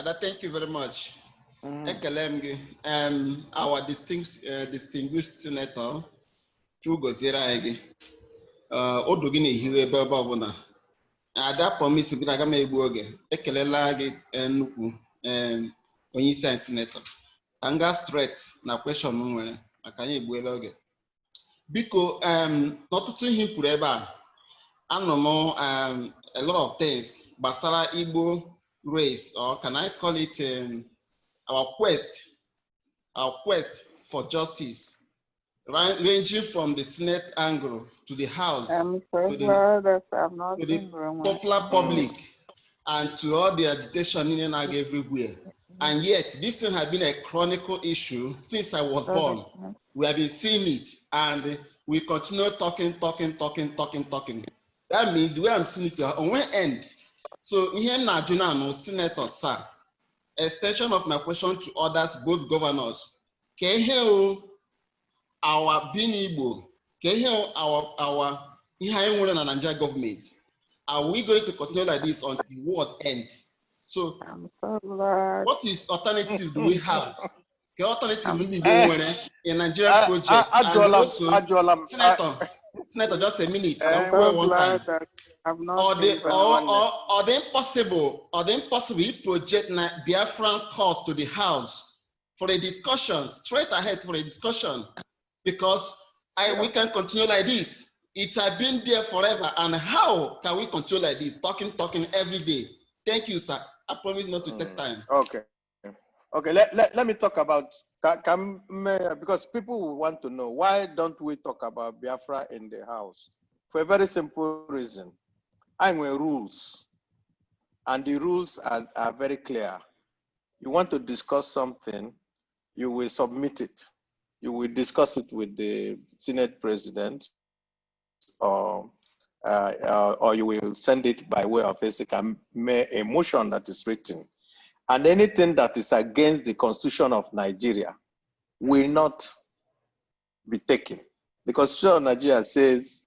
Ada, thank you very much. Ekelem our distinguished senator, Chugozira Ege. Odo gị na-ehiwe ebe ọbụla. Ada promise gị aga m egbu oge. Ekelela gị nnukwu onye isi anyị senator. Ka m gaa straight na question m nwere maka anyị egbuela oge. Biko n'ọtụtụ ihe kwuru ebe a, anọ m a lot of things gbasara Igbo race, or can I call it our quest for justice, ranging from the Senate angle to the House, I'm so glad that I'm not to the popular public, and to all the agitation in and out everywhere. And yet, this thing has been a chronicle issue since I was born. We have been seeing it, and we continue talking. That means the way I'm seeing it, on one end. So, here now, Senator, sir, extension of my question to others, both governors. Can you hear our being Igbo? Can you hear our Nigeria government? Are we going to continue like this until the world end? So, what is alternative do we have? The alternative will be in Nigerian project. And also, Senator, just a minute. Or the impossible project Biafran cause to the House for a discussion, straight ahead for a discussion, because we can continue like this. It has been there forever, and how can we continue like this, talking every day? Thank you, sir. I promise not to take time. Okay. Let me talk about because people will want to know, why don't we talk about Biafra in the House? For a very simple reason. I'm with rules, and the rules are very clear. You want to discuss something, you will submit it. You will discuss it with the Senate President, or you will send it by way of a motion that is written. And anything that is against the Constitution of Nigeria will not be taken. The Constitution of Nigeria says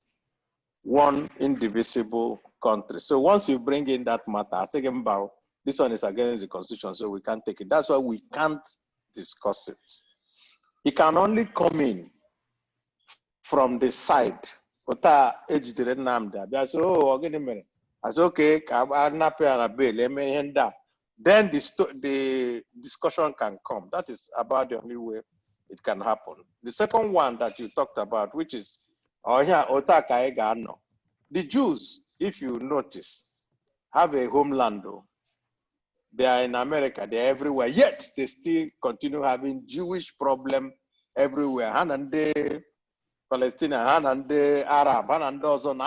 one indivisible country. So once you bring in that matter, I say, this one is against the Constitution, so we can't take it. That's why we can't discuss it. It can only come in from the side. Then the discussion can come. That is about the only way it can happen. The second one that you talked about, which is the Jews, if you notice, have a homeland. They are in America, they are everywhere, yet they still continue having Jewish problem everywhere. Hanande Palestinian, Hanande Arab, Hanande Ozon,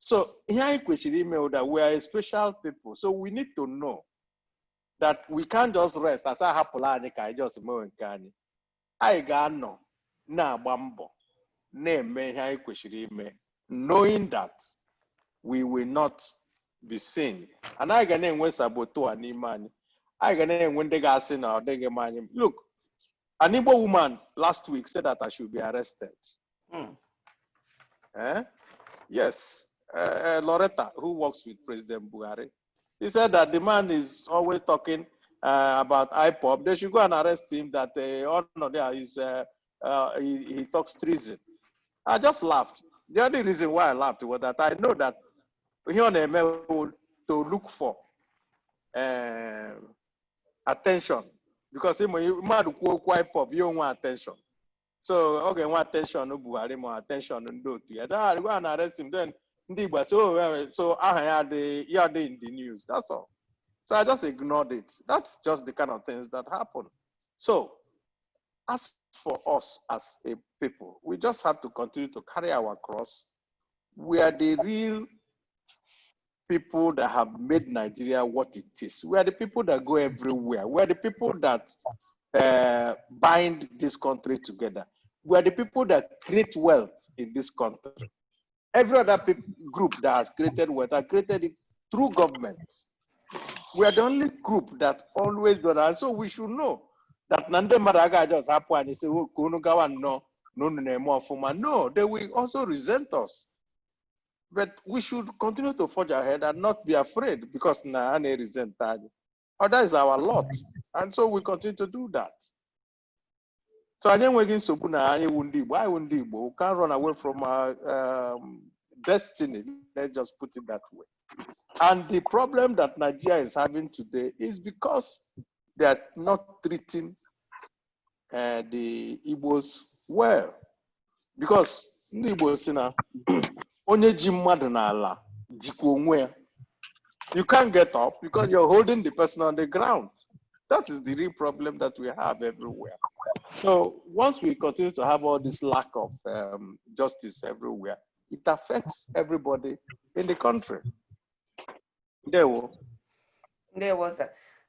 so here that we are a special people. So we need to know that we can't just rest as I have just I got no na bambo knowing that we will not be seen. And I can when Saboto and Imani. I can when they got seen or they get money. Look, an Igbo woman last week said that I should be arrested. Yes. Loretta, who works with President Buhari, he said that the man is always talking about IPOP. They should go and arrest him. That he talks treason. I just laughed. The only reason why I laughed was that I know that he on a to look for attention, because he might IPOP. You want attention. So okay, want attention, no Buhari, more attention, and do it. I go and arrest him then. So I had the in the news. That's all. So I just ignored it. That's just the kind of things that happen. So as for us as a people, we just have to continue to carry our cross. We are the real people that have made Nigeria what it is. We are the people that go everywhere. We are the people that bind this country together. We are the people that create wealth in this country. Every other group that has created wealth has created it through government. We are the only group that always do that. So we should know that Nande Maraga just happened and he said, oh, no, they will also resent us. But we should continue to forge ahead and not be afraid, because na resent. Or that is our lot. And so we continue to do that. So I didn't begin to why we can't run away from our destiny. Let's just put it that way. And the problem that Nigeria is having today is because they are not treating the Igbos well. Because ndị Igbo si na onye ji mmadụ n'ala jikwa onwe ya. You can't get up because you're holding the person on the ground. That is the real problem that we have everywhere. So once we continue to have all this lack of justice everywhere, it affects everybody in the country. There was.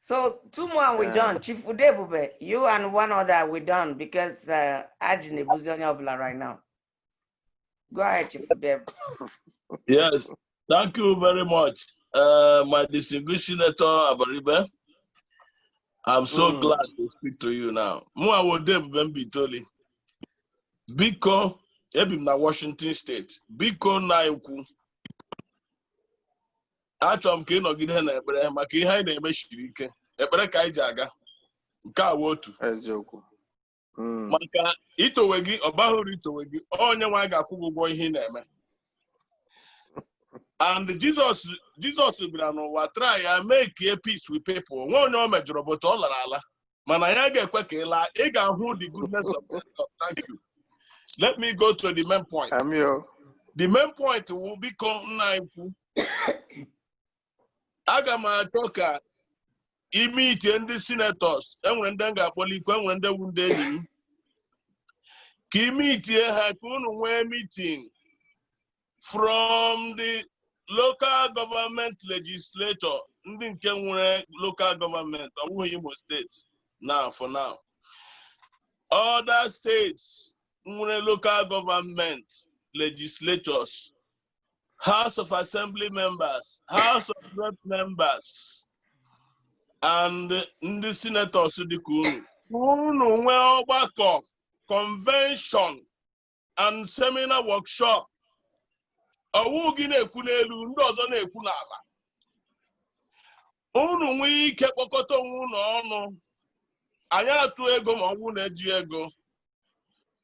So 2 more we done. Chief Udebube, you and one other we done because Ajine Buzonya Obla right now. Go ahead, Chief Udebube. Yes, thank you very much, my distinguished Senator Abaribe. I'm so glad to speak to you now. Mwa Udebube Mbitoli. Biko, ebim na Washington State. Biko na ikwu. Achọrọ m ka ị nọgide na ekpere maka ihe anyị na-eme siri ike. Ekpere ka anyị ji aga. Nke a wụ otu. Maka itowe gị, ọ bahụrụ itowe gị, onye nwa ga-akwụ gị ụgwọ ihe ị na-eme. And Jesus bịara n'ụwa try ya make a peace with people. Nwa onye o mejọrọ but ọ lara ala. Mana ya ga-ekwe ka ị laa, ị ga-ahụ the goodness of God. Thank you. Let me go to the main point. The main point will become nna ikwu. Aga m achọ ka ime itie ndị senators enwere ndị ga-akpọli ikwe enwere ndị wu ndị enyi m ka ime itie ha ka unu nwee meeting from the local government legislature ndị nke nwere local government ọ bụghị Imo State now for now other states nwere local government legislatures, House of Assembly members, House of Rep members, and the senators dị ka unu nwee ọgbakọ, convention, and seminar workshop. Ọwụ gị na-ekwu n'elu, ndị ọzọ na-ekwu n'ala. Unu nwee ike kpọkọta onwe unu ọnụ. Anyị atụ ego ma ọwụ na-eji ego.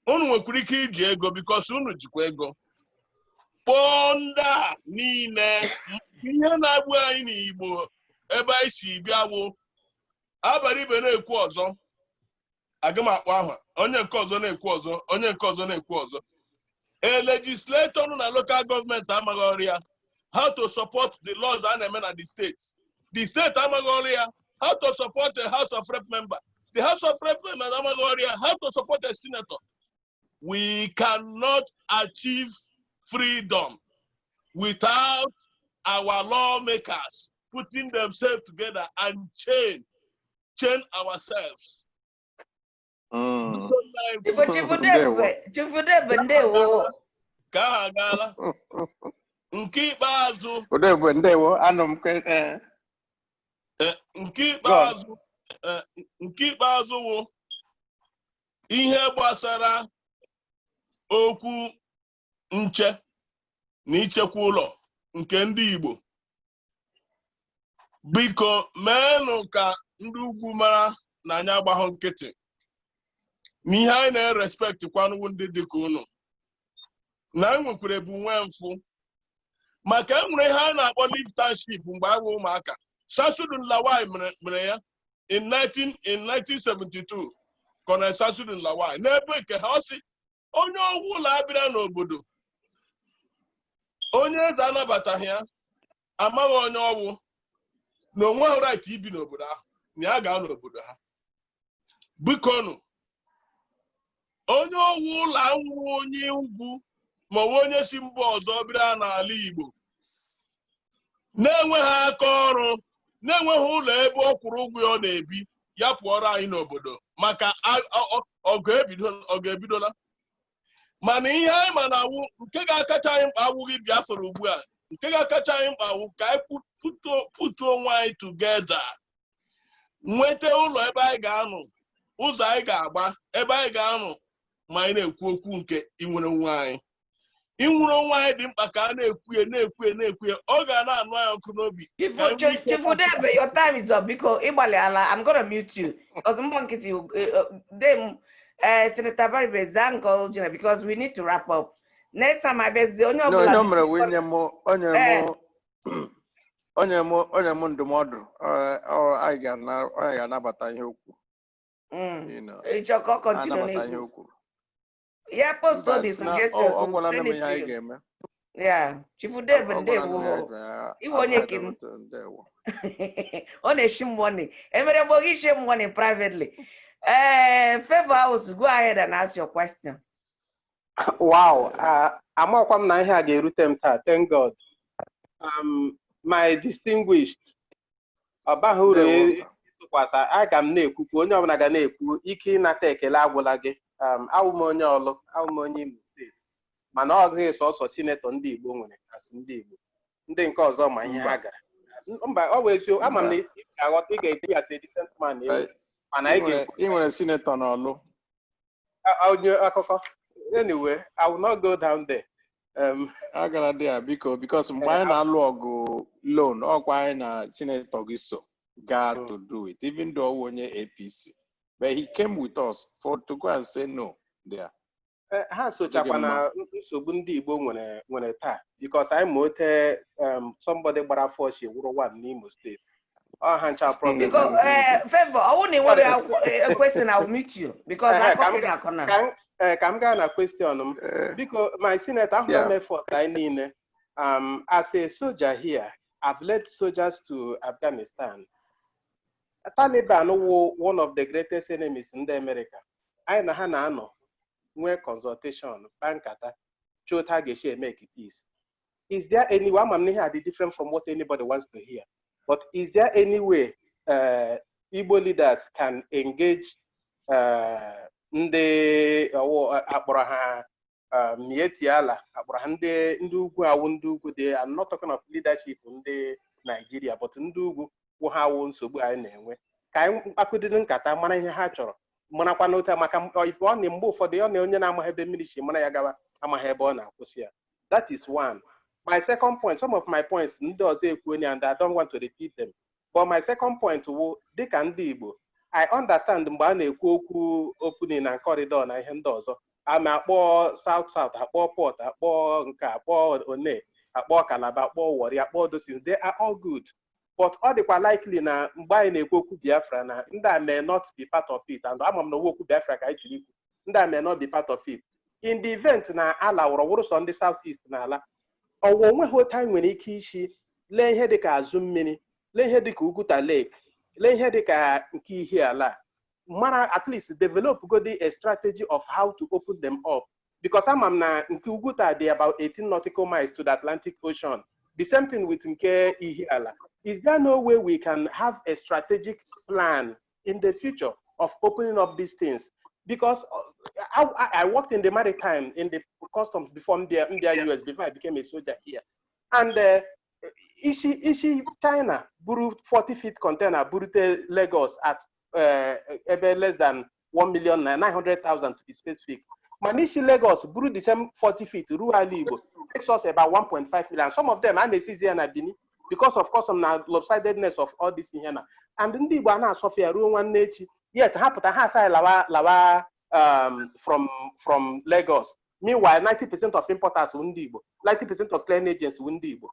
Unu nwekwara ike iji ego because unu jikwa ego. Ponda niile ihe na-agbu anyị n'Igbo ebe anyị si bịawo Abaribe na-ekwu ọzọ aga m akpọ ahụ onye nke ọzọ na-ekwu ọzọ onye nke ọzọ na-ekwu ọzọ a legislator na local government amaghị ọrụ ya how to support the laws a na-eme na the state amaghị ọrụ ya how to support a House of Rep member the House of Rep member amaghị ọrụ ya how to support a senator. We cannot achieve freedom without our lawmakers putting themselves together and change ourselves. Nke ikpeazụ wụ ihe gbasara okwu nche na ichekwa ụlọ nke ndị Igbo. Biko meenụ ka ndị ugwu mara na anyị agbahụ nkịtị n'ihe anyị na-respect kwanụ ndị dịka unu na enwekwara ebu nwe mfụ maka enwere ihe a na-akpọ live township mgbe agwa ụmụaka. Shamsuddin Lawal mere ya in 1972. Colonel Shamsuddin Lawal n'ebe nke ha ọsị onye ọgwụ ụlọ abịara n'obodo onye eze anabataghị ya amaghị onye ọgwụ na onwe ha right ibi n'obodo ahụ na ya gaa n'obodo ha. Bikonu onye ọgwụ ụlọ anwụ onye ugwu ma ọ bụ onye si mba ọzọ bịara n'ala Igbo na-enweghị aka ọrụ na-enweghị ụlọ ebe ọ kwụrụ ụgwọ ọ na-ebi ya pụọrọ anyị n'obodo maka ọgụ ebidola. Mana ihe anyị ma na-awụ nke ga-akacha anyị mkpa awụghị Biafra ugbu a nke ga-akacha anyị mkpa awụ ka anyị pụtụ onwe anyị together nweta ụlọ ebe anyị ga-anọ ụzọ anyị ga-agba ebe anyị ga-anọ ma anyị na-ekwu okwu nke inwere onwe anyị. Inwuro nwaanyị dị mkpa ka a na-ekwu ọ ga na-anụ anyị ọkụ n'obi. Chifudebe, your time is up because I'm gonna mute you because Senator Abaribe Zango, because we need to wrap up. Next time I bet the only onye m ndụmọdụ anyị ga-anabata ihe okwu. Yeah, post all the suggestions. We'll send it to you. Yeah, Chifudebe on a shim money. Everybody shim money privately. Favor House, go ahead and ask your question. Wow, amakwam na ihe a ga-erute m taa, thank God. My distinguished Abahuru tụkwasa aga m na-ekwukwu onye ọbụla ga na-ekwu ike ịnata ekele agwụla gị. Awụ m onye ọlụ, awụ m onye Imo steeti, mana ọ dịghị sọsọ sinetọ ndị Igbo nwere asị ndị Igbo, ndị nke ọzọ ma ihe ha gara. Mba, ọ bụ eziokwu, ama m na ị ga-aghọta, ị ga-ekwu ya sị decent man, mana ị nwere sinetọ n'ọlụ. Onye akụkọ. Anyway, I will not go down there. Agara there because mgbe anyị na-alụ ọgụ loan, ọkwa anyị na sinetọ gị so got to do it, even though onye APC. But he came with us to go and say no there. Ha sochakwa na nsogbu ndị Igbo nwere taa, because anyị ma ote somebody gbara afọ chi wụrụ one n'Imo State. Ha ncha problem. Because Favor, I won't want a question. I'll meet you because I come ka m gaa na question m. Because my senator ahụ me first I need as a soldier here, I've led soldiers to Afghanistan. Taliban were one of the greatest enemies in the America. I na ha na-anọ nwee consultation bankata chota geshe make peace. Is there any way, I'm not different from what anybody wants to hear, but is there any way Igbo leaders can engage ndị akpọrọ ha mietiala akpọrọ ha ndị ugwu awụ ndị ugwu dị. I'm not talking of leadership ndị Nigeria, but ndị ugwu wụ ha awụ nsogbu anyị na-enwe. Ka anyị akụdịrị nkata mara ihe ha chọrọ, marakwa n'otu maka ọ na mgbe ụfọdụ ọ na onye na-amaghị ebe mmiri si mara ya gawa amaghị ebe ọ na-akwụsị ya. That is one. My second point, some of my points ndị ọzọ ekwu and I don't want to repeat them, but my second point wụ dịka ndị Igbo, I understand mgbe a na-ekwu okwu opening na corridor na ihe ndị ọzọ, ama akpọ South South, akpọ Port, akpọ nke akpọ One, akpọ Calabar, akpọ Warri, akpọ those things, they are all good. But all dịkwa likely na mgbe anyị na-ekwu okwu Biafra na ndị a may not be part of it, and ama m na okwu Biafra ka anyị jiri ikwu ndị a may not be part of it. In the event na ala wụrụ sọ ndị South East na ala, ọwụ onweghị otu anyị nwere ike isi lee ihe dịka azụ mmiri, lee ihe dịka Uguta Lake, lee ihe dịka nke ihe ala, mara at least develop a strategy of how to open them up, because ama m na nke Uguta dị about 18 nautical miles to the Atlantic Ocean. The same thing with nke ihe ala. Is there no way we can have a strategic plan in the future of opening up these things? Because I worked in the maritime, in the customs before India US, before I became a soldier here. And Ishi China, buru 40-feet container, burute Lagos at less than 1,900,000 to be specific. Manishi Lagos, buru the same 40 feet, rural Igbo, takes us about 1.5 million. Some of them are Bini, because of course some lopsidedness of all this in here. And in the Ghana, Sophia, Ruwan Nachi, yet happen to have lawa from Lagos. Meanwhile, 90% of importers Wundibo, 90% of clearing agents Wundibo.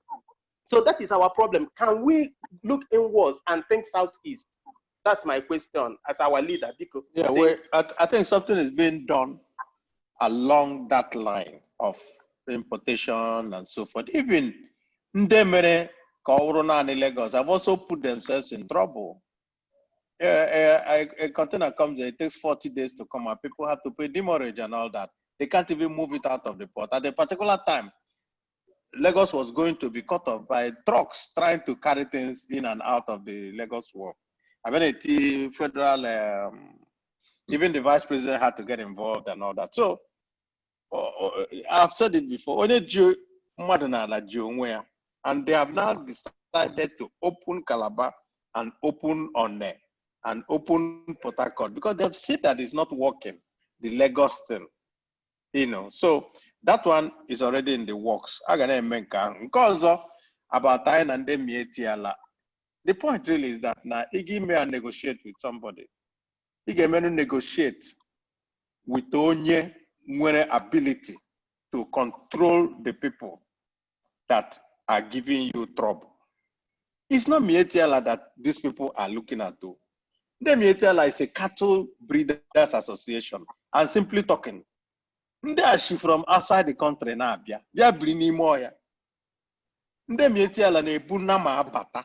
So that is our problem. Can we look inwards and think southeast? That's my question as our leader. Because I think something is being done along that line of importation and so forth. Even Ndemere, Kauruna and Lagos have also put themselves in trouble. A container comes in, it takes 40 days to come out. People have to pay demurrage and all that. They can't even move it out of the port. At a particular time, Lagos was going to be cut off by trucks trying to carry things in and out of the Lagos wharf. I mean, the federal, even the vice president had to get involved and all that. So, I've said it before, and they have now decided to open Calabar and open One and open Port Harcourt because they've seen that it's not working, the Lagos thing. You know, so That one is already in the works. Agana emenka. Because about time and them the point really is that now Igi may negotiate with somebody. Igi may negotiate with onye nwere ability to control the people that are giving you trouble. It's not Mietiala that these people are looking at. Though. The Mietiala is a cattle breeders association. And simply talking. She from outside the country now. Bia brini moya. The Mietiala ne bunama abata.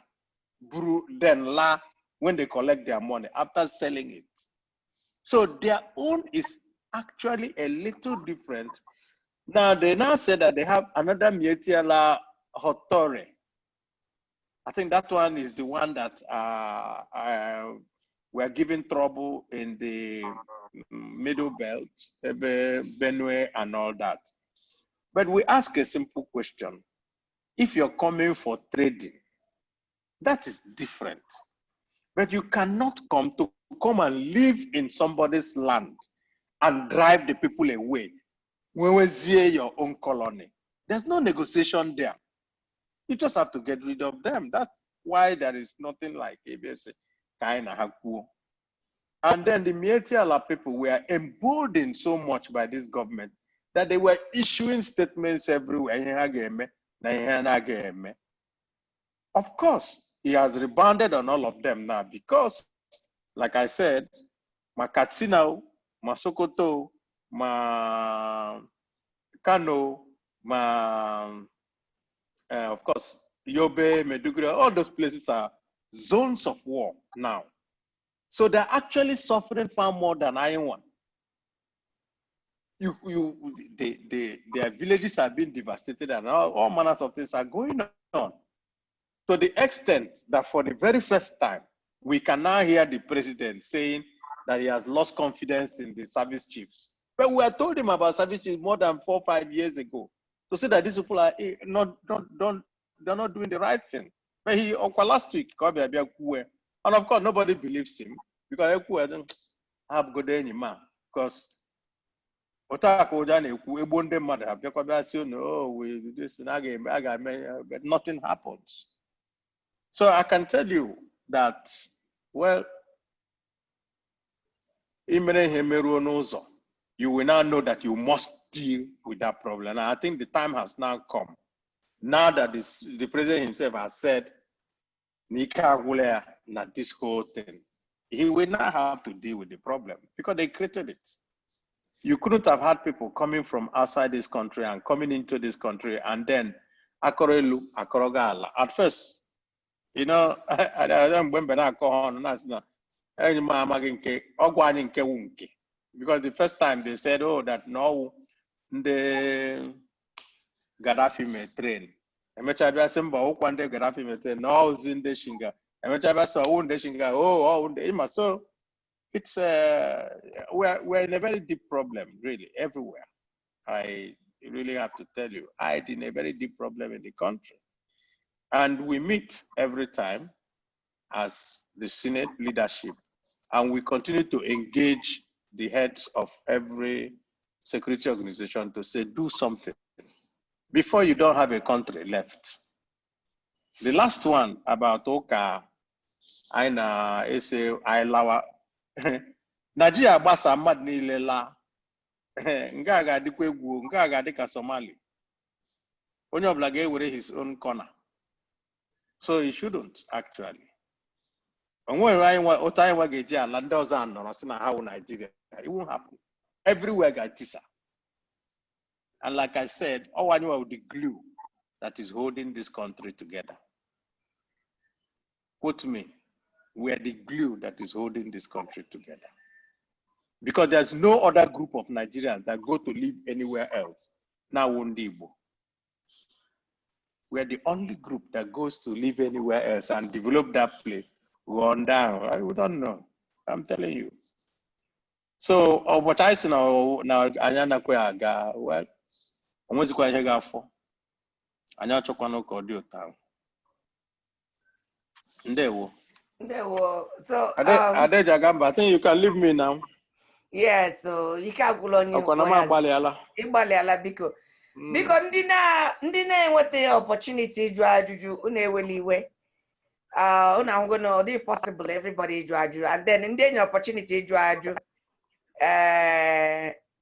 Then la when they collect their money after selling it. So their own is actually a little different. Now they now say that they have another Mietiala Hotore. I think that one is the one that we're giving trouble in the middle belt, Benue and all that. But we ask a simple question. If you're coming for trading, that is different. But you cannot come and live in somebody's land and drive the people away when we see your own colony. There's no negotiation there. You just have to get rid of them. That's why there is nothing like ABS kind of haku. And then the Mietiala people were emboldened so much by this government that they were issuing statements everywhere. Of course, he has rebounded on all of them now because, like I said, ma Katsina, ma Sokoto, ma Kano, of course, Yobe, Meduguri, all those places are zones of war now. So they're actually suffering far more than anyone. Their villages are being devastated and all manners of things are going on. To the extent that for the very first time, we can now hear the president saying that he has lost confidence in the service chiefs. But we had told him about service chiefs more than 4 or 5 years ago to say that these people are they're not doing the right thing. But he last week, and of course nobody believes him because have good anymore. Because but nothing happens. So I can tell you that, well, you will now know that you must deal with that problem. And I think the time has now come. Now that the president himself has said, not this whole thing, he will not have to deal with the problem because they created it. You couldn't have had people coming from outside this country and coming into this country and then akorelu, akorogala. At first, you know, I don't remember that because the first time they said, oh, that no, the Gaddafi may train. Gaddafi may train. No, Zinde Shinga. So it's we're in a very deep problem, really, everywhere. I really have to tell you, I'm in a very deep problem in the country. And we meet every time as the Senate leadership, and we continue to engage the heads of every security organization to say, do something before you don't have a country left. The last one about Oka, Aina, Ese, Ailawa, Nigeria Basa Mad Nilela, Ngaga Dikwe, Ngaga Dika Somali. Only Oblage with his own corner. So he shouldn't actually. And when Nigeria, it won't happen. Everywhere got TISA. And like I said, all I know the glue that is holding this country together. Quote me, we are the glue that is holding this country together. Because there's no other group of Nigerians that go to live anywhere else. Now, Igbo. We are the only group that goes to live anywhere else and develop that place. Run down. We don't know. I'm telling you. So, what I say now, Anyana Kweaga, well, I'm going to go ahead for. Anya Chokwano Cordio Town. So, Ade Jagamba, I think you can leave me now. yeah, so you can't go on you. Biko. Because ndị na-enweta opportunity ịjụ ajụjụ unu eweli iwe. I'm gonna do possible everybody ịjụ ajụjụ, and then ndị enye opportunity ịjụ ajụ.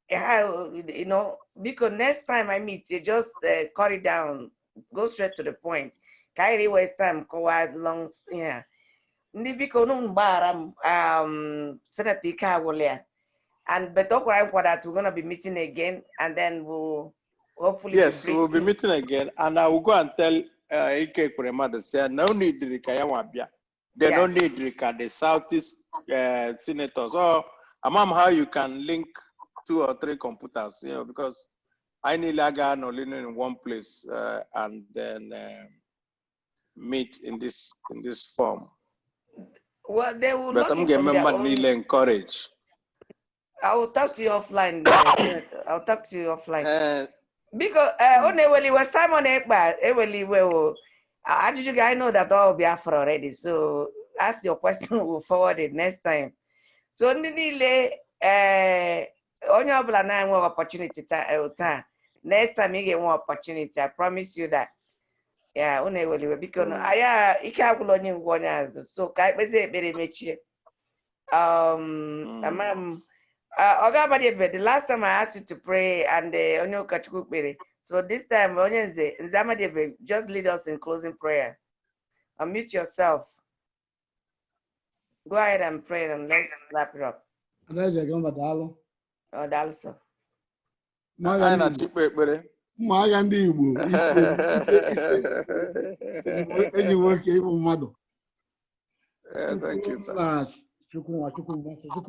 You know, because next time I meet you, just cut it down, go straight to the point. Carry waste time, quite long. Yeah. Ndị biko unu mgbara Senator Ike Agwụlịa, and but that we're gonna be meeting again, and then we'll hopefully. Yes, we'll be meeting again, and I will go and tell Ike Kurema to say no need the Kayawabia. They don't need the Southeast senators. Or Amam, how you can link 2 or 3 computers, you know, because I need Lagan or Linen in one place and then meet in this form. Well, they will. But I'm going to encourage. I will talk to you offline. I'll talk to you offline. Because only was Simon Ekba, I know that all will be after already. So ask your question, we'll forward it next time. So only one opportunity time. Next time you get one opportunity, I promise you that. Yeah, only because I can't go on one as so kai very much. The last time I asked you to pray and onyo kachukupere. So this time Nzamadebe, just lead us in closing prayer. Unmute yourself. Go ahead and pray and let's wrap it up. Oh, that's so. Ụmụagha ndị Igbo enyi nwoke ịbụ mmadụ. Thank you, sir. Chukwu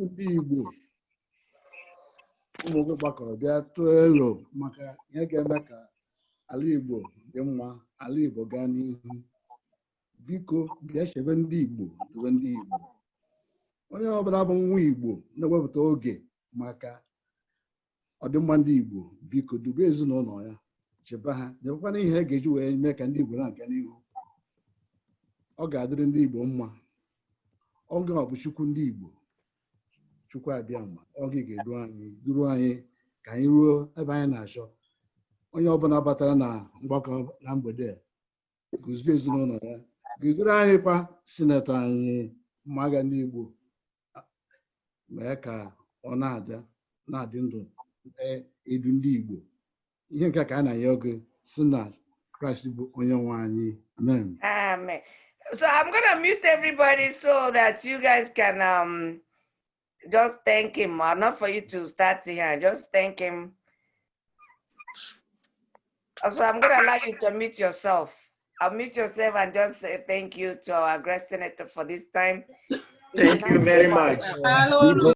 ndị Igbo ụmụ gbakọrọ bịa tụọ elo maka ihe ga-eme ka ala Igbo dị mma, ala Igbo gaa n'ihu. Biko bịa chebe ndị Igbo, dobe ndị Igbo. Onye ọbụla bụ nwa Igbo na-ewepụta oge maka ọdịmma ndị Igbo, biko dube ezinụlọ ya, chebe ha, nyekwana ihe ga-eji wee mee ka ndị Igbo na-aga n'ihu. Ọ ga-adịrị ndị Igbo mma. Oge ọ bụ Chukwu ndị Igbo, Chukwu abịa mma, oge ga-edu anyị, duru anyị ka anyị ruo ebe anyị na-achọ. Onye ọbụla batara na mgbakọ na mgbede gụzie ezinụlọ ya, gụziri anyị kwa sinetọ anyị Ụmụagha ndị Igbo, mee ka ọ na-adị ndụ edu ndị Igbo. Ihe nke ka a na-enye oge si na Kraịst bụ onye nwe anyị. Amen. Amen. So I'm gonna mute everybody so that you guys can just thank him, or not for you to start here, just thank him. So I'm gonna allow you to mute yourself. I'll mute yourself and just say thank you to our great senator for this time. Thank you very much.